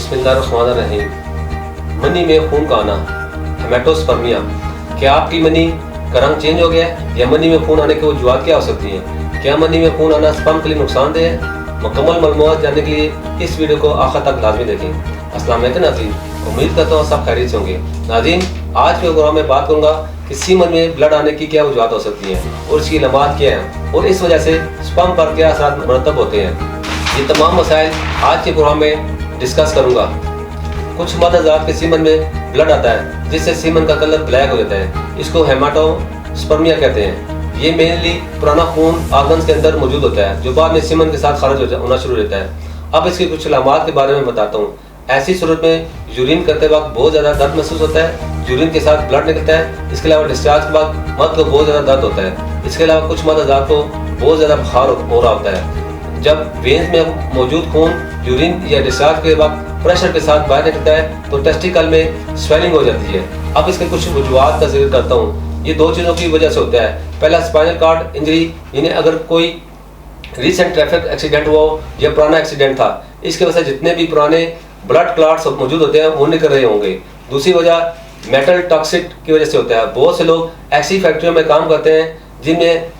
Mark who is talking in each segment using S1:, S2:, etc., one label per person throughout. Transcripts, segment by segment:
S1: बिस्मिल्लाहिर्रहमानिर्रहीम। मनी में खून का आना, हेमेटोस्पर्मिया। क्या आपकी मनी का रंग चेंज हो गया है या मनी में खून आने की वजूहत क्या हो सकती हैं? क्या मनी में खून आना स्पर्म के लिए नुकसानदेह है? मुकम्मल मालूमात जानने के लिए इस वीडियो को आखिर तक लाजमी देखें। अस्सलाम वालेकुम नाज़रीन, उम्मीद करता हूँ सब खैरियत से होंगे। नाज़रीन, आज के प्रोग्राम में बात करूँगा कि सीमन में ब्लड आने की क्या वजूहत हो सकती हैं और इसकी अलामत क्या हैं और इस वजह से स्पर्म पर क्या असर मरतब होते हैं। ये तमाम मसाइल आज के प्रोग्राम में डिस्कस करूंगा। कुछ मदद के सीमन में ब्लड आता है जिससे सीमन का कलर ब्लैक हो जाता है। इसको हेमाटोस्पर्मिया कहते हैं। ये मेनली पुराना खून आर्गन्स के अंदर मौजूद होता है जो बाद में सीमन के साथ खारिज होना शुरू हो जाता है। अब इसकी कुछ अलामत के बारे में बताता हूँ। ऐसी सूरत में यूरिन करते वक्त बहुत ज़्यादा दर्द महसूस होता है। यूरिन के साथ ब्लड निकलता है। इसके अलावा डिस्चार्ज के बाद मर्द को बहुत ज़्यादा दर्द होता है। इसके अलावा कुछ मदद को बहुत ज़्यादा बुखार हो रहा होता है। जब वेन्स में मौजूद खून यूरिन या डिस्चार्ज के वक्त प्रेशर के साथ बाहर निकलता है तो टेस्टिकल में स्वेलिंग हो जाती है। अब इसके कुछ वजूहत का जिक्र करता हूँ। ये दो चीज़ों की वजह से होता है। पहला, स्पाइनल कॉर्ड इंजरी, यानी अगर कोई रिसेंट ट्रैफिक एक्सीडेंट हुआ हो या पुराना एक्सीडेंट था, इसकी वजह से जितने भी पुराने ब्लड क्लॉट्स मौजूद होते हैं वो निकल रहे होंगे। दूसरी वजह मेटल टॉक्सिक की वजह से होता है। बहुत से लोग ऐसी फैक्ट्रियों में काम करते हैं जिनमें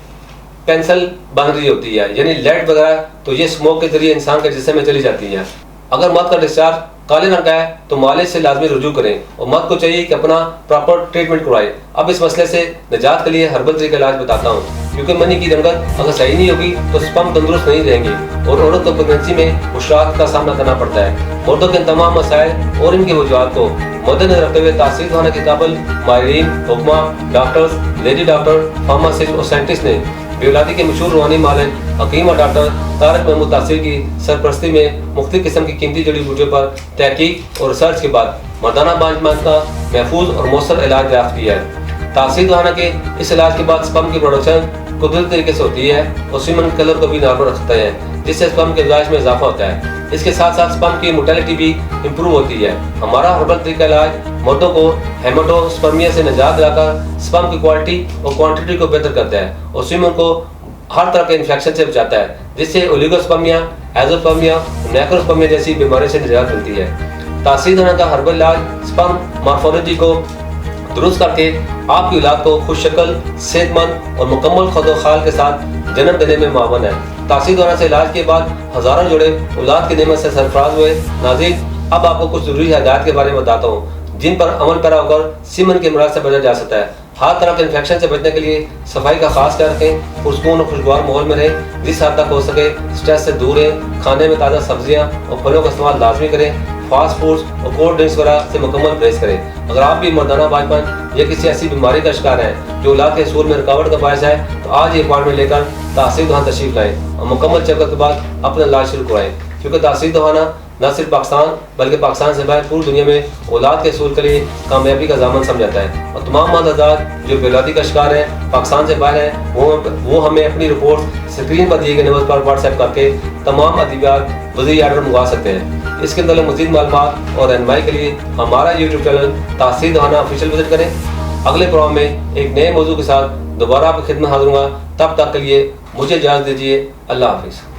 S1: पेंसिल बन रही होती है, यानी लेड वगैरह, तो ये स्मोक के जरिए इंसान के जिस्म में चली जाती है। अगर मर्द का डिस्चार्ज काले रंग का है तो मालिश से लाजमी रुजू करें और मर्द को चाहिए कि अपना प्रॉपर ट्रीटमेंट करवाएं। अब इस मसले से निजात के लिए हर्बल ट्री का इलाज बताता हूँ, क्योंकि मनी की रंगत अगर सही नहीं होगी तो स्पर्म तंदुरुस्त नहीं रहेंगे और औरत को प्रेगनेंसी में मुश्किलात का सामना करना पड़ता है। मर्दों के तमाम मसाइल और इनकी वजूहत को मद्देनजर रखते हुए तासीर दवाना के काबिल माहिरीन, हुक्मा, डॉक्टर्स, लेडी डॉक्टर, फार्मासिस्ट और साइंटिस्ट ने बेवलादी के मशहूर रूहानी मालिक हकीम और डॉक्टर तारक महमूद तासीर की सरपरस्ती में मुख्तलिफ किस्म की कीमती जड़ी बूटियों पर तहकीक और रिसर्च के बाद मर्दाना बांझपन का महफूज और मौसर इलाज दरियाफ्त किया है। तासीर दवाना के इस इलाज के बाद स्पर्म की प्रोडक्शन कुदरती तरीके से होती है और सीमन कलर को भी नॉर्मल रखता है, जिससे स्पर्म के गुजाइश में इजाफा होता है। इसके साथ साथ स्पर्म की मोर्टेलिटी भी इम्प्रूव होती है। हमारा हर्बल ट्री का इलाज मर्दों को हेमेटोस्पर्मिया से निजात दिलाकर स्पर्म की क्वालिटी और क्वांटिटी को बेहतर करता है और सीमन को हर तरह के इन्फेक्शन से बचाता है, जिससे ओलिगोस्पर्मिया, एजोस्पर्मिया, नेक्रोस्पर्मिया जैसी बीमारी से निजात मिलती है। तासीर दवाना का हर्बल इलाज स्पर्म मॉर्फोलॉजी को दुरुस्त करके आपकी औलाद को खुशशक्ल, सेहतमंद और मुकम्मल खुद-व-खाल के साथ जन्म देने में मुआवन है। तासीर दवाना से इलाज के बाद हजारों जोड़े औलाद की नेमत से सरफराज हुए। नाज़रीन, अब आपको कुछ जरूरी हिदायत के बारे में बताता हूँ जिन पर अमल पैरा होकर सीमन के अमराज से बचा जा सकता है। हर तरह के इन्फेक्शन से बचने के लिए सफाई का खास ख्याल रखें, पुरसकून और खुशगवार माहौल में रहें, जिस हद तक हो सके स्ट्रेस से दूर रहें, खाने में ताज़ा सब्जियाँ और फलों का इस्तेमाल लाजमी करें, फास्ट फूड्स और कोल्ड ड्रिंक्स वगैरह से मुकम्मल परहेज करें। अगर आप भी मर्दाना बांझपन या किसी ऐसी बीमारी का शिकार हैं जो औलाद के हसूल में रुकावट का बायस है तो आज ही अपॉइंटमेंट लेकर तासीर दवाना तशरीफ लाएं और मुकम्मल चेकअप के बाद अपना इलाज शुरू कराएं, क्योंकि तासीर दवाना न सिर्फ पाकिस्तान बल्कि पाकिस्तान से बाहर पूरी दुनिया में औलाद के हसूल के लिए कामयाबी का ज़ामन समझाता है। और तमाम मर्द जो बेौलादी का शिकार है, पाकिस्तान से बाहर हैं, वो हमें अपनी रिपोर्ट स्क्रीन पर दिए गए नंबर पर व्हाट्सएप करके तमाम अद्वियात वज़ीर आर्डर मंगवा सकते हैं। इसके अंदर मज़ीद मालूमात और रहनुमाई के लिए हमारा यूट्यूब चैनल तासीर दवाना ऑफिशियल विजिट करें। अगले प्रोग्राम में एक नए मौजू के साथ दोबारा आपकी खिदमत हाजिर होगा। तब तक के लिए मुझे इजाज़त दीजिए। अल्लाह हाफिज़।